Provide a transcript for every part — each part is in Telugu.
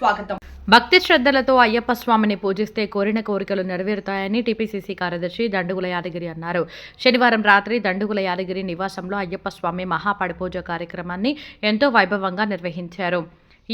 స్వాగతం. భక్తి శ్రద్ధలతో అయ్యప్ప స్వామిని పూజిస్తే కోరిన కోరికలు నెరవేరుతాయని టీపీసీసీ కార్యదర్శి దండుగుల యాదగిరి అన్నారు. శనివారం రాత్రి దండుగుల యాదగిరి నివాసంలో అయ్యప్ప స్వామి మహాపడిపూజ కార్యక్రమాన్ని ఎంతో వైభవంగా నిర్వహించారు.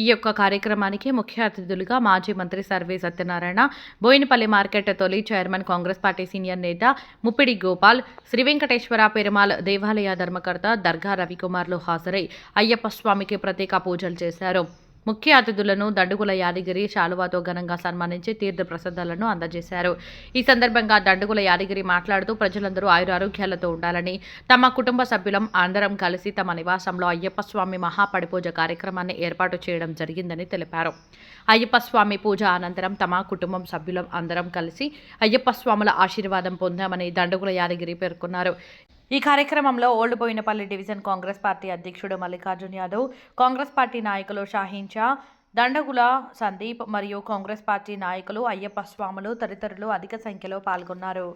ఈ యొక్క కార్యక్రమానికి ముఖ్య అతిథులుగా మాజీ మంత్రి సర్వే సత్యనారాయణ, బోయినపల్లి మార్కెట్ తొలి చైర్మన్, కాంగ్రెస్ పార్టీ సీనియర్ నేత ముప్పిడి గోపాల్, శ్రీ వెంకటేశ్వర పెరుమాల్ దేవాలయ ధర్మకర్త దర్గా రవికుమార్లు హాజరై అయ్యప్ప స్వామికి ప్రత్యేక పూజలు చేశారు. ముఖ్య అతిథులను దండుగుల యాదగిరి శాలువాతో ఘనంగా సన్మానించి తీర్థ ప్రసాదాలను అందజేశారు. ఈ సందర్భంగా దండుగుల యాదగిరి మాట్లాడుతూ ప్రజలందరూ ఆయురారోగ్యాలతో ఉండాలని, తమ కుటుంబ సభ్యులం అందరం కలిసి తమ నివాసంలో అయ్యప్ప స్వామి మహాపడిపూజ కార్యక్రమాన్ని ఏర్పాటు చేయడం జరిగిందని తెలిపారు. అయ్యప్ప స్వామి పూజ అనంతరం తమ కుటుంబం సభ్యులం అందరం కలిసి అయ్యప్ప స్వాముల ఆశీర్వాదం పొందామని దండుగుల యాదగిరి పేర్కొన్నారు. ఈ కార్యక్రమంలో old Boinapally division Congress party అధ్యక్షుడు మల్లికార్జున్ యాదవ్, కాంగ్రెస్ పార్టీ నాయకులు షాహీన్ షా, దండగుల సందీప్ మరియు కాంగ్రెస్ పార్టీ నాయకులు, అయ్యప్ప స్వాములు తదితరులు అధిక సంఖ్యలో పాల్గొన్నారు.